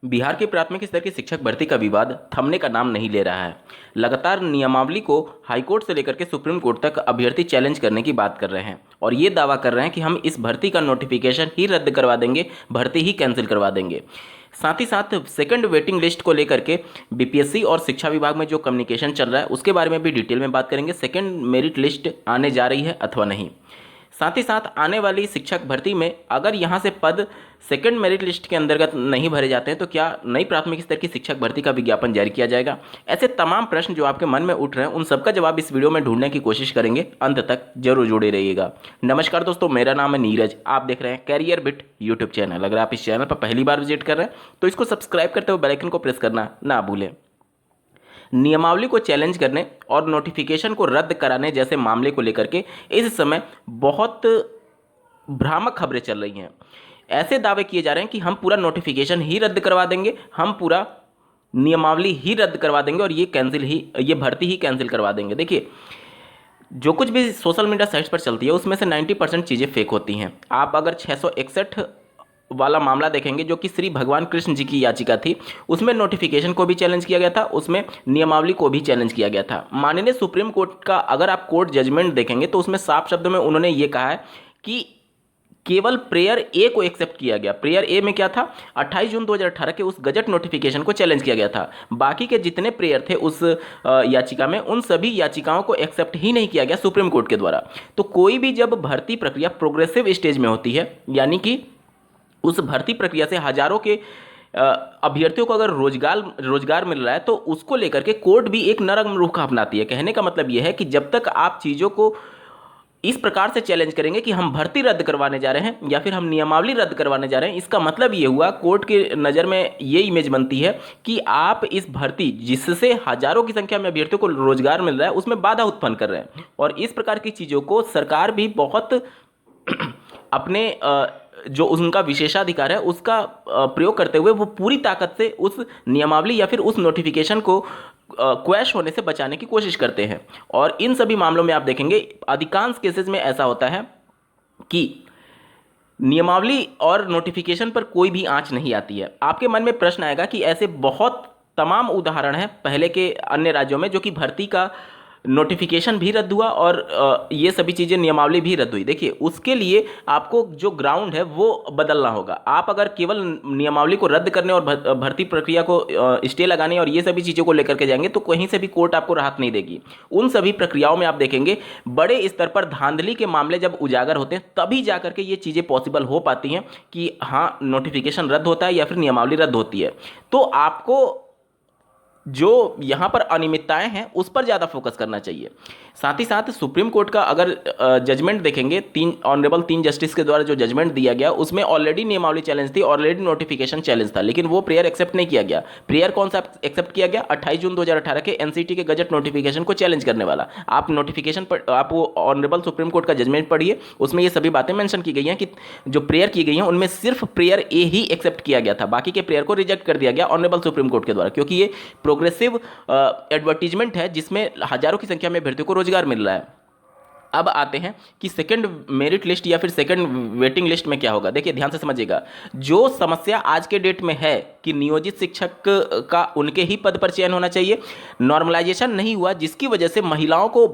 बिहार के प्राथमिक स्तर की शिक्षक भर्ती का विवाद थमने का नाम नहीं ले रहा है। लगातार नियमावली को हाईकोर्ट से लेकर के सुप्रीम कोर्ट तक अभ्यर्थी चैलेंज करने की बात कर रहे हैं और ये दावा कर रहे हैं कि हम इस भर्ती का नोटिफिकेशन ही रद्द करवा देंगे, भर्ती ही कैंसिल करवा देंगे। साथ ही साथ सेकंड वेटिंग लिस्ट को लेकर के बीपीएससी और शिक्षा विभाग में जो कम्युनिकेशन चल रहा है उसके बारे में भी डिटेल में बात करेंगे। सेकंड मेरिट लिस्ट आने जा रही है अथवा नहीं। साथ ही साथ आने वाली शिक्षक भर्ती में अगर यहाँ से पद सेकंड मेरिट लिस्ट के अंतर्गत नहीं भरे जाते हैं तो क्या नई प्राथमिक स्तर की शिक्षक भर्ती का विज्ञापन जारी किया जाएगा। ऐसे तमाम प्रश्न जो आपके मन में उठ रहे हैं उन सबका जवाब इस वीडियो में ढूंढने की कोशिश करेंगे। अंत तक जरूर जुड़े रहिएगा। नमस्कार दोस्तों, मेरा नाम है नीरज। आप देख रहे हैं कैरियर बिट यूट्यूब चैनल। अगर आप इस चैनल पर पहली बार विजिट कर रहे हैं तो इसको सब्सक्राइब करते हुए बेल आइकन को प्रेस करना ना भूलें। नियमावली को चैलेंज करने और नोटिफिकेशन को रद्द कराने जैसे मामले को लेकर के इस समय बहुत भ्रामक खबरें चल रही हैं। ऐसे दावे किए जा रहे हैं कि हम पूरा नोटिफिकेशन ही रद्द करवा देंगे, हम पूरा नियमावली ही रद्द करवा देंगे और ये भर्ती ही कैंसिल करवा देंगे। देखिए, जो कुछ भी सोशल मीडिया साइट्स पर चलती है उसमें से 90% चीज़ें फेक होती हैं। आप अगर 661 वाला मामला देखेंगे जो कि श्री भगवान कृष्ण जी की याचिका थी, उसमें नोटिफिकेशन को भी चैलेंज किया गया था, उसमें नियमावली को भी चैलेंज किया गया था। माननीय सुप्रीम कोर्ट का अगर आप कोर्ट जजमेंट देखेंगे तो उसमें साफ शब्दों में उन्होंने ये कहा है कि केवल प्रेयर ए को एक्सेप्ट किया गया। प्रेयर ए में क्या था, 28 जून 2018 के उस गजट नोटिफिकेशन को चैलेंज किया गया था। बाकी के जितने प्रेयर थे उस याचिका में, उन सभी याचिकाओं को एक्सेप्ट ही नहीं किया गया सुप्रीम कोर्ट के द्वारा। तो कोई भी जब भर्ती प्रक्रिया प्रोग्रेसिव स्टेज में होती है, यानी कि उस भर्ती प्रक्रिया से हजारों के अभ्यर्थियों को अगर रोजगार मिल रहा है तो उसको लेकर के कोर्ट भी एक नरम रुख अपनाती है। कहने का मतलब यह है कि जब तक आप चीज़ों को इस प्रकार से चैलेंज करेंगे कि हम भर्ती रद्द करवाने जा रहे हैं या फिर हम नियमावली रद्द करवाने जा रहे हैं, इसका मतलब ये हुआ, कोर्ट की नज़र में ये इमेज बनती है कि आप इस भर्ती जिससे हजारों की संख्या में अभ्यर्थियों को रोजगार मिल रहा है उसमें बाधा उत्पन्न कर रहे हैं। और इस प्रकार की चीज़ों को सरकार भी बहुत अपने जो उनका विशेषाधिकार है उसका प्रयोग करते हुए वो पूरी ताकत से उस नियमावली या फिर उस नोटिफिकेशन को क्वैश होने से बचाने की कोशिश करते हैं। और इन सभी मामलों में आप देखेंगे अधिकांश केसेस में ऐसा होता है कि नियमावली और नोटिफिकेशन पर कोई भी आंच नहीं आती है। आपके मन में प्रश्न आएगा कि ऐसे बहुत तमाम उदाहरण हैं पहले के अन्य राज्यों में जो कि भर्ती का नोटिफिकेशन भी रद्द हुआ और ये सभी चीज़ें नियमावली भी रद्द हुई। देखिए, उसके लिए आपको जो ग्राउंड है वो बदलना होगा। आप अगर केवल नियमावली को रद्द करने और भर्ती प्रक्रिया को स्टे लगाने और ये सभी चीज़ों को लेकर के जाएंगे तो कहीं से भी कोर्ट आपको राहत नहीं देगी। उन सभी प्रक्रियाओं में आप देखेंगे बड़े स्तर पर धांधली के मामले जब उजागर होते हैं तभी जा करके ये चीज़ें पॉसिबल हो पाती हैं कि हाँ, नोटिफिकेशन रद्द होता है या फिर नियमावली रद्द होती है। तो आपको जो यहाँ पर अनियमितताएं हैं उस पर ज़्यादा फोकस करना चाहिए। साथ ही साथ सुप्रीम कोर्ट का अगर जजमेंट देखेंगे, तीन जस्टिस के द्वारा जो जजमेंट दिया गया उसमें ऑलरेडी नियमावली चैलेंज थी, ऑलरेडी नोटिफिकेशन चैलेंज था, लेकिन वो प्रेयर एक्सेप्ट नहीं किया गया। प्रेयर कौन सा एक्सेप्ट किया गया, 28 जून 2018 के एनसीटी के गजट नोटिफिकेशन को चैलेंज करने वाला। आप नोटिफिकेशन पर आप वो ऑनरेबल सुप्रीम कोर्ट का जजमेंट पढ़िए, उसमें ये सभी बातें मेंशन की गई हैं कि जो प्रेयर की गई हैं उनमें सिर्फ प्रेयर ए ही एक्सेप्ट किया गया था, बाकी के प्रेयर को रिजेक्ट कर दिया गया ऑनरेबल सुप्रीम कोर्ट के द्वारा, क्योंकि ये प्रोग्रेसिव एडवर्टीजमेंट है जिसमें हजारों की संख्या में अभ्यर्थियों को रोजगार मिल रहा है। अब आते हैं कि सेकंड मेरिट लिस्ट या फिर सेकंड वेटिंग लिस्ट में क्या होगा। देखिए, ध्यान से समझिएगा, जो समस्या आज के डेट में है कि नियोजित शिक्षक का उनके ही पद पर चयन होना चाहिए, नॉर्मलाइजेशन नहीं हुआ जिसकी वजह से महिलाओं को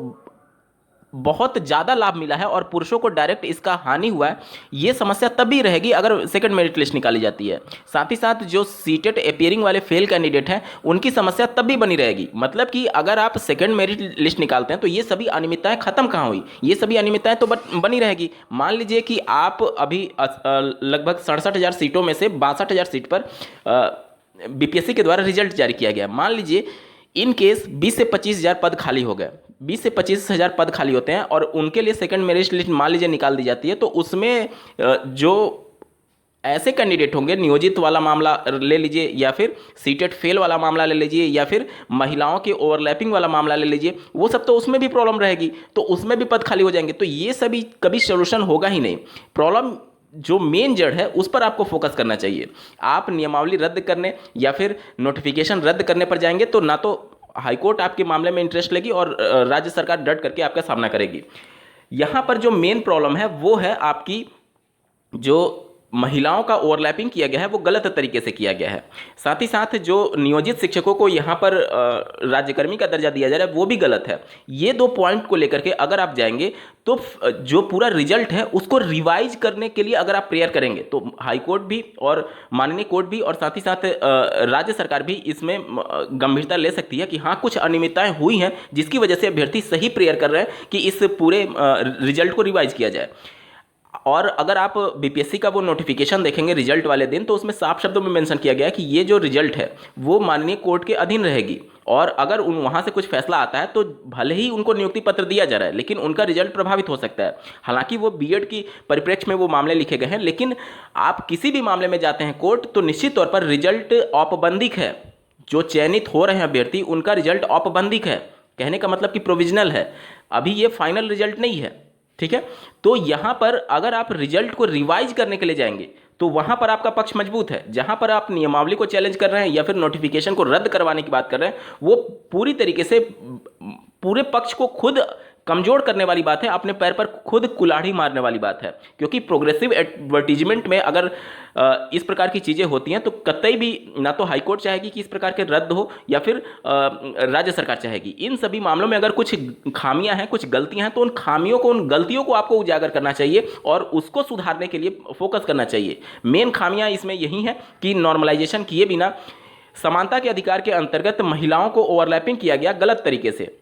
बहुत ज़्यादा लाभ मिला है और पुरुषों को डायरेक्ट इसका हानि हुआ है, ये समस्या तभी रहेगी अगर सेकंड मेरिट लिस्ट निकाली जाती है। साथ ही साथ जो सीटेट अपियरिंग वाले फेल कैंडिडेट हैं उनकी समस्या तभी बनी रहेगी। मतलब कि अगर आप सेकंड मेरिट लिस्ट निकालते हैं तो ये सभी अनियमितताएं खत्म कहाँ हुई, ये सभी अनियमितताएं तो बनी रहेगी। मान लीजिए कि आप अभी लगभग 67,000 सीटों में से 62,000 सीट पर बीपीएससी के द्वारा रिजल्ट जारी किया गया। मान लीजिए इन केस 20 से 25,000 पद खाली हो गए, 20 से 25,000 पद खाली होते हैं और उनके लिए सेकंड मेरिट लिस्ट मान लीजिए निकाल दी जाती है, तो उसमें जो ऐसे कैंडिडेट होंगे, नियोजित वाला मामला ले लीजिए या फिर सीटेट फेल वाला मामला ले लीजिए या फिर महिलाओं के ओवरलैपिंग वाला मामला ले लीजिए, वो सब तो उसमें भी प्रॉब्लम रहेगी, तो उसमें भी पद खाली हो जाएंगे। तो ये सभी कभी सोल्यूशन होगा ही नहीं। प्रॉब्लम जो मेन जड़ है उस पर आपको फोकस करना चाहिए। आप नियमावली रद्द करने या फिर नोटिफिकेशन रद्द करने पर जाएंगे तो ना तो हाईकोर्ट आपके मामले में इंटरेस्ट लेगी और राज्य सरकार डट करके आपका सामना करेगी। यहाँ पर जो मेन प्रॉब्लम है वो है आपकी जो महिलाओं का ओवरलैपिंग किया गया है वो गलत तरीके से किया गया है। साथ ही साथ जो नियोजित शिक्षकों को यहाँ पर राज्यकर्मी का दर्जा दिया जा रहा है वो भी गलत है। ये दो पॉइंट को लेकर के अगर आप जाएंगे तो जो पूरा रिजल्ट है उसको रिवाइज करने के लिए अगर आप प्रेयर करेंगे तो हाई कोर्ट भी और माननीय कोर्ट भी और साथ ही साथ राज्य सरकार भी इसमें गंभीरता ले सकती है कि हाँ कुछ अनियमितताएं हुई हैं जिसकी वजह से अभ्यर्थी सही प्रेयर कर रहे हैं कि इस पूरे रिजल्ट को रिवाइज किया जाए। और अगर आप बीपीएससी का वो नोटिफिकेशन देखेंगे रिजल्ट वाले दिन तो उसमें साफ शब्दों में मेंशन किया गया है कि ये जो रिजल्ट है वो माननीय कोर्ट के अधीन रहेगी और अगर वहाँ से कुछ फैसला आता है तो भले ही उनको नियुक्ति पत्र दिया जा रहा है लेकिन उनका रिजल्ट प्रभावित हो सकता है। हालांकि वो बीएड की परिप्रेक्ष्य में वो मामले लिखे गए हैं, लेकिन आप किसी भी मामले में जाते हैं कोर्ट तो निश्चित तौर पर रिजल्ट औपबंधिक है। जो चयनित हो रहे हैं अभ्यर्थी उनका रिजल्ट औपबंधिक है, कहने का मतलब कि प्रोविजनल है, अभी ये फाइनल रिजल्ट नहीं है। ठीक है, तो यहाँ पर अगर आप रिजल्ट को रिवाइज करने के लिए जाएंगे तो वहाँ पर आपका पक्ष मजबूत है। जहाँ पर आप नियमावली को चैलेंज कर रहे हैं या फिर नोटिफिकेशन को रद्द करवाने की बात कर रहे हैं वो पूरी तरीके से पूरे पक्ष को खुद कमजोर करने वाली बात है, अपने पैर पर खुद कुल्हाड़ी मारने वाली बात है। क्योंकि प्रोग्रेसिव एडवर्टीजमेंट में अगर इस प्रकार की चीज़ें होती हैं तो कतई भी ना तो हाईकोर्ट चाहेगी कि इस प्रकार के रद्द हो या फिर राज्य सरकार चाहेगी। इन सभी मामलों में अगर कुछ खामियां हैं, कुछ गलतियां हैं तो उन खामियों को, उन गलतियों को आपको उजागर करना चाहिए और उसको सुधारने के लिए फोकस करना चाहिए। मेन खामियां इसमें यही हैं कि नॉर्मलाइजेशन किए बिना समानता के अधिकार के अंतर्गत महिलाओं को ओवरलैपिंग किया गया गलत तरीके से।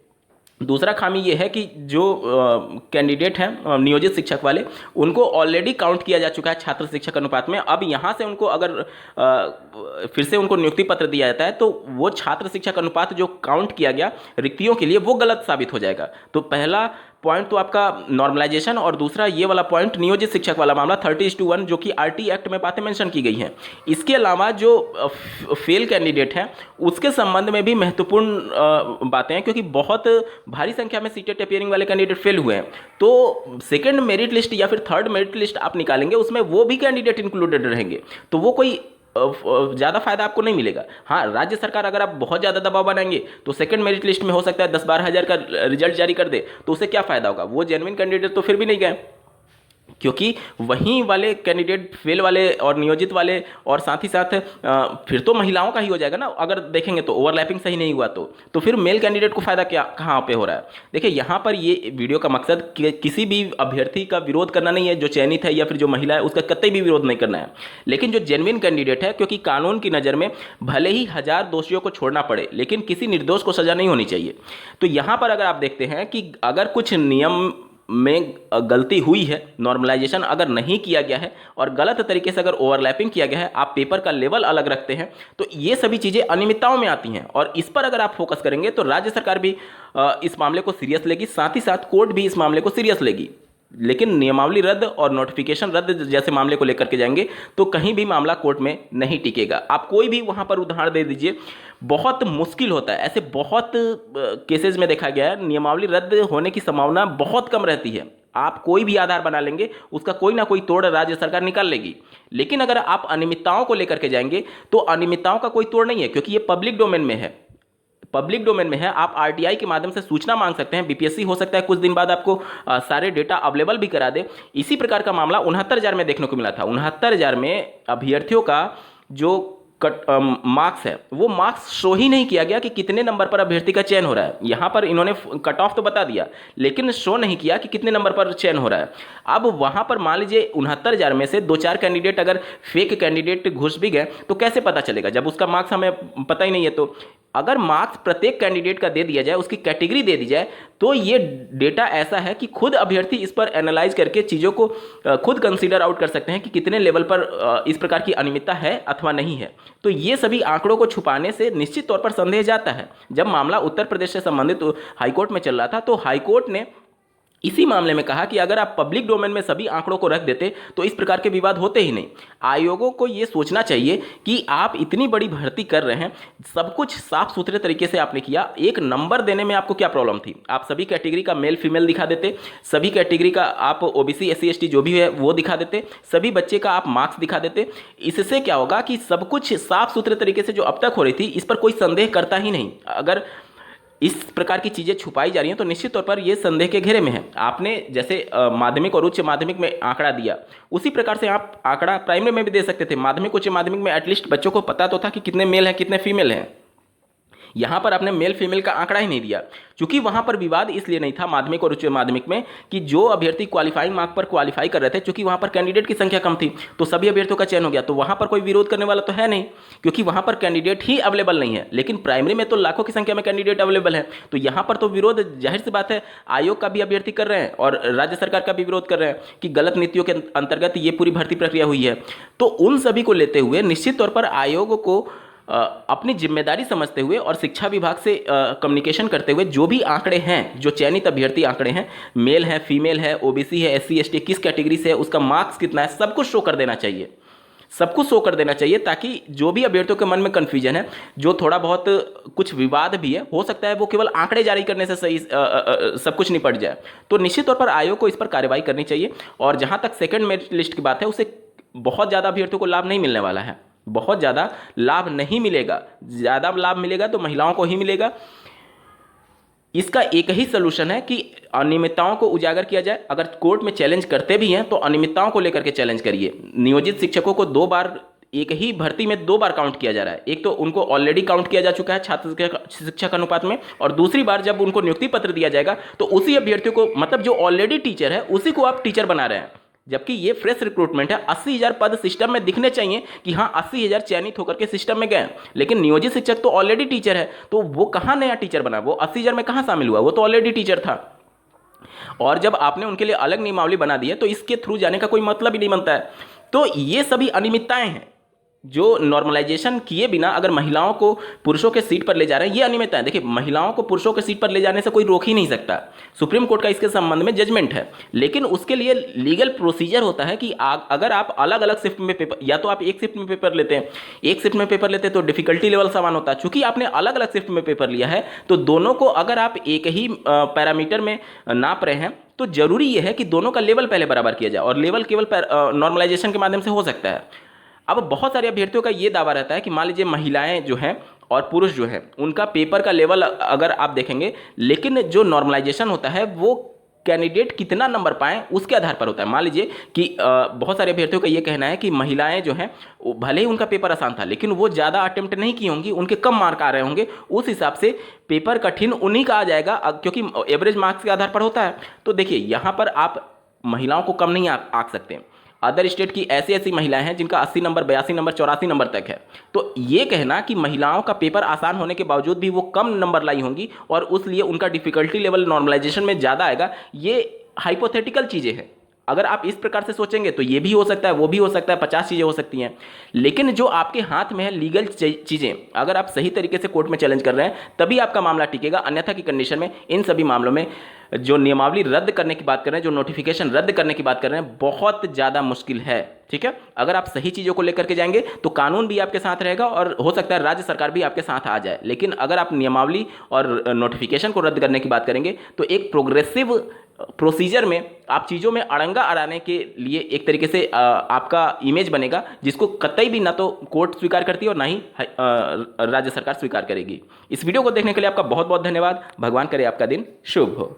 दूसरा खामी ये है कि जो कैंडिडेट हैं नियोजित शिक्षक वाले उनको ऑलरेडी काउंट किया जा चुका है छात्र शिक्षक अनुपात में। अब यहाँ से उनको अगर फिर से उनको नियुक्ति पत्र दिया जाता है तो वो छात्र शिक्षक अनुपात जो काउंट किया गया रिक्तियों के लिए वो गलत साबित हो जाएगा। तो पहला पॉइंट तो आपका नॉर्मलाइजेशन और दूसरा ये वाला पॉइंट नियोजित शिक्षक वाला मामला 30:1 जो कि आरटी एक्ट में बातें मेंशन की गई हैं। इसके अलावा जो फेल कैंडिडेट हैं उसके संबंध में भी महत्वपूर्ण बातें हैं क्योंकि बहुत भारी संख्या में सीटेट अपियरिंग वाले कैंडिडेट फेल हुए हैं। तो सेकंड मेरिट लिस्ट या फिर थर्ड मेरिट लिस्ट आप निकालेंगे उसमें वो भी कैंडिडेट इंक्लूडेड रहेंगे तो वो कोई ज़्यादा फायदा आपको नहीं मिलेगा। हाँ, राज्य सरकार अगर आप बहुत ज़्यादा दबाव बनाएंगे तो सेकंड मेरिट लिस्ट में हो सकता है 10-12 हज़ार का रिजल्ट जारी कर दे तो उसे क्या फ़ायदा होगा। वो जेन्युइन कैंडिडेट तो फिर भी नहीं गए क्योंकि वहीं वाले कैंडिडेट फेल वाले और नियोजित वाले और साथ ही साथ फिर तो महिलाओं का ही हो जाएगा ना। अगर देखेंगे तो ओवरलैपिंग सही नहीं हुआ तो फिर मेल कैंडिडेट को फायदा क्या कहाँ पे हो रहा है। देखिए यहाँ पर ये वीडियो का मकसद किसी भी अभ्यर्थी का विरोध करना नहीं है, जो चयनित है या फिर जो महिला है उसका कतई भी विरोध नहीं करना है, लेकिन जो जेन्युइन कैंडिडेट है क्योंकि कानून की नज़र में भले ही 1000 दोषियों को छोड़ना पड़े लेकिन किसी निर्दोष को सजा नहीं होनी चाहिए। तो यहाँ पर अगर आप देखते हैं कि अगर कुछ नियम में गलती हुई है, नॉर्मलाइजेशन अगर नहीं किया गया है और गलत तरीके से अगर ओवरलैपिंग किया गया है, आप पेपर का लेवल अलग रखते हैं तो ये सभी चीज़ें अनियमितताओं में आती हैं और इस पर अगर आप फोकस करेंगे तो राज्य सरकार भी इस मामले को सीरियस लेगी, साथ ही साथ कोर्ट भी इस मामले को सीरियस लेगी। लेकिन नियमावली रद्द और नोटिफिकेशन रद्द जैसे मामले को लेकर के जाएंगे तो कहीं भी मामला कोर्ट में नहीं टिकेगा। आप कोई भी वहां पर उदाहरण दे दीजिए, बहुत मुश्किल होता है। ऐसे बहुत केसेस में देखा गया है नियमावली रद्द होने की संभावना बहुत कम रहती है। आप कोई भी आधार बना लेंगे उसका कोई ना कोई तोड़ राज्य सरकार निकाल लेगी। लेकिन अगर आप अनियमितताओं को लेकर के जाएंगे तो अनियमितताओं का कोई तोड़ नहीं है क्योंकि ये पब्लिक डोमेन में है। पब्लिक डोमेन में है, आप आरटीआई के माध्यम से सूचना मांग सकते हैं। बीपीएससी हो सकता है कुछ दिन बाद आपको सारे डेटा अवेलेबल भी करा दे। इसी प्रकार का मामला 69,000 में देखने को मिला था। 69,000 में अभ्यर्थियों का जो मार्क्स है वो मार्क्स शो ही नहीं किया गया कि कितने नंबर पर अभ्यर्थी का चयन हो रहा है। यहाँ पर इन्होंने कट ऑफ तो बता दिया लेकिन शो नहीं किया कि कितने नंबर पर चयन हो रहा है। अब वहाँ पर मान लीजिए 69,000 में से 2-4 कैंडिडेट अगर फेक कैंडिडेट घुस भी गए तो कैसे पता चलेगा जब उसका मार्क्स हमें पता ही नहीं है। तो अगर मार्क्स प्रत्येक कैंडिडेट का दे दिया जाए, उसकी कैटेगरी दे दी जाए तो ये डेटा ऐसा है कि खुद अभ्यर्थी इस पर एनालाइज करके चीज़ों को खुद कंसीडर आउट कर सकते हैं कि कितने लेवल पर इस प्रकार की अनियमितता है अथवा नहीं है। तो ये सभी आंकड़ों को छुपाने से निश्चित तौर पर संदेह जाता है। जब मामला उत्तर प्रदेश से संबंधित हाईकोर्ट में चल रहा था तो हाईकोर्ट ने इसी मामले में कहा कि अगर आप पब्लिक डोमेन में सभी आंकड़ों को रख देते तो इस प्रकार के विवाद होते ही नहीं। आयोगों को ये सोचना चाहिए कि आप इतनी बड़ी भर्ती कर रहे हैं, सब कुछ साफ सुथरे तरीके से आपने किया, एक नंबर देने में आपको क्या प्रॉब्लम थी। आप सभी कैटेगरी का मेल फीमेल दिखा देते, सभी कैटेगरी का आप ओबीसी SC ST जो भी है वो दिखा देते, सभी बच्चे का आप मार्क्स दिखा देते। इससे क्या होगा कि सब कुछ साफ सुथरे तरीके से जो अब तक हो रही थी इस पर कोई संदेह करता ही नहीं। अगर इस प्रकार की चीज़ें छुपाई जा रही हैं तो निश्चित तौर पर ये संदेह के घेरे में है। आपने जैसे माध्यमिक और उच्च माध्यमिक में आंकड़ा दिया, उसी प्रकार से आप आंकड़ा प्राइमरी में भी दे सकते थे। माध्यमिक उच्च माध्यमिक में एटलीस्ट बच्चों को पता तो था कि कितने मेल हैं कितने फीमेल हैं। यहाँ पर आपने मेल फीमेल का आंकड़ा ही नहीं दिया, क्योंकि वहाँ पर विवाद इसलिए नहीं था माध्यमिक और उच्च माध्यमिक में कि जो अभ्यर्थी क्वालिफाइंग मार्क पर क्वालिफाई कर रहे थे, क्योंकि वहाँ पर कैंडिडेट की संख्या कम थी तो सभी अभ्यर्थियों का चयन हो गया, तो वहाँ पर कोई विरोध करने वाला तो है नहीं, क्योंकि वहाँ पर कैंडिडेट ही अवेलेबल नहीं है। लेकिन प्राइमरी में तो लाखों की संख्या में कैंडिडेट अवेलेबल है, तो यहाँ पर तो विरोध जाहिर सी बात है आयोग का भी अभ्यर्थी कर रहे हैं और राज्य सरकार का भी विरोध कर रहे हैं कि गलत नीतियों के अंतर्गत ये पूरी भर्ती प्रक्रिया हुई है। तो उन सभी को लेते हुए निश्चित तौर पर आयोग को अपनी जिम्मेदारी समझते हुए और शिक्षा विभाग से कम्युनिकेशन करते हुए जो भी आंकड़े हैं, जो चयनित अभ्यर्थी आंकड़े हैं, मेल है, फीमेल है, ओबीसी है, एससी एसटी किस कैटेगरी से है, उसका मार्क्स कितना है, सब कुछ शो कर देना चाहिए। सब कुछ शो कर देना चाहिए ताकि जो भी अभ्यर्थियों के मन में कन्फ्यूजन है, जो थोड़ा बहुत कुछ विवाद भी है, हो सकता है वो केवल आंकड़े जारी करने से सही सब कुछ निपट जाए। तो निश्चित तौर पर आयोग को इस पर कार्रवाई करनी चाहिए। और जहाँ तक सेकेंड मेरिट लिस्ट की बात है, उससे बहुत ज़्यादा अभ्यर्थियों को लाभ नहीं मिलने वाला है, बहुत ज़्यादा लाभ नहीं मिलेगा। ज़्यादा लाभ मिलेगा तो महिलाओं को ही मिलेगा। इसका एक ही सलूशन है कि अनियमितताओं को उजागर किया जाए। अगर कोर्ट में चैलेंज करते भी हैं तो अनियमितताओं को लेकर के चैलेंज करिए। नियोजित शिक्षकों को 2 बार एक ही भर्ती में 2 बार काउंट किया जा रहा है। एक तो उनको ऑलरेडी काउंट किया जा चुका है छात्र शिक्षक अनुपात में, और दूसरी बार जब उनको नियुक्ति पत्र दिया जाएगा तो उसी अभ्यर्थियों को, मतलब जो ऑलरेडी टीचर है उसी को आप टीचर बना रहे हैं, जबकि ये फ्रेश रिक्रूटमेंट है। 80,000 पद सिस्टम में दिखने चाहिए कि हाँ 80,000 चयनित होकर के सिस्टम में गए, लेकिन नियोजित शिक्षक तो ऑलरेडी टीचर है, तो वो कहाँ नया टीचर बना, वो 80,000 में कहाँ शामिल हुआ, वो तो ऑलरेडी टीचर था। और जब आपने उनके लिए अलग नियमावली बना दी है तो इसके थ्रू जाने का कोई मतलब ही नहीं बनता है। तो ये सभी अनियमितताएं हैं जो नॉर्मलाइजेशन किए बिना अगर महिलाओं को पुरुषों के सीट पर ले जा रहे हैं, ये अनियमितता है। देखिए, महिलाओं को पुरुषों के सीट पर ले जाने से कोई रोक ही नहीं सकता। सुप्रीम कोर्ट का इसके संबंध में जजमेंट है, लेकिन उसके लिए लीगल प्रोसीजर होता है कि अगर आप अलग अलग शिफ्ट में पेपर, या तो आप एक शिफ्ट में पेपर लेते हैं, एक शिफ्ट में पेपर लेते हैं तो डिफिकल्टी लेवल समान होता है। चूंकि आपने अलग अलग शिफ्ट में पेपर लिया है तो दोनों को अगर आप एक ही पैरामीटर में नाप रहे हैं तो जरूरी यह है कि दोनों का लेवल पहले बराबर किया जाए, और लेवल केवल नॉर्मलाइजेशन के माध्यम से हो सकता है। अब बहुत सारे अभ्यर्थियों का ये दावा रहता है कि मान लीजिए महिलाएं जो हैं और पुरुष जो हैं उनका पेपर का लेवल अगर आप देखेंगे, लेकिन जो नॉर्मलाइजेशन होता है वो कैंडिडेट कितना नंबर पाएं उसके आधार पर होता है। मान लीजिए कि बहुत सारे अभ्यर्थियों का ये कहना है कि महिलाएं जो हैं भले ही उनका पेपर आसान था लेकिन वो ज़्यादा अटेम्प्ट नहीं की होंगी, उनके कम मार्क आ रहे होंगे, उस हिसाब से पेपर कठिन उन्हीं का आ जाएगा, क्योंकि एवरेज मार्क्स के आधार पर होता है। तो देखिए, यहाँ पर आप महिलाओं को कम नहीं आंक सकते। अदर स्टेट की ऐसी ऐसी महिलाएं हैं जिनका 80 नंबर, 82 नंबर, 84 नंबर तक है। तो ये कहना कि महिलाओं का पेपर आसान होने के बावजूद भी वो कम नंबर लाई होंगी और उसलिए उनका डिफिकल्टी लेवल नॉर्मलाइजेशन में ज़्यादा आएगा, ये हाइपोथेटिकल चीज़ें हैं। अगर आप इस प्रकार से सोचेंगे तो ये भी हो सकता है, वो भी हो सकता है, 50 चीज़ें हो सकती हैं। लेकिन जो आपके हाथ में है लीगल चीज़ें, अगर आप सही तरीके से कोर्ट में चैलेंज कर रहे हैं तभी आपका मामला टिकेगा। अन्यथा की कंडीशन में इन सभी मामलों में जो नियमावली रद्द करने की बात कर रहे हैं, जो नोटिफिकेशन रद्द करने की बात कर रहे हैं, बहुत ज़्यादा मुश्किल है। ठीक है, अगर आप सही चीज़ों को लेकर के जाएंगे तो कानून भी आपके साथ रहेगा और हो सकता है राज्य सरकार भी आपके साथ आ जाए। लेकिन अगर आप नियमावली और नोटिफिकेशन को रद्द करने की बात करेंगे तो एक प्रोग्रेसिव प्रोसीजर में आप चीज़ों में अड़ंगा अड़ाने के लिए एक तरीके से आपका इमेज बनेगा, जिसको कतई भी ना तो कोर्ट स्वीकार करती है और ना ही राज्य सरकार स्वीकार करेगी। इस वीडियो को देखने के लिए आपका बहुत बहुत धन्यवाद। भगवान करे आपका दिन शुभ हो।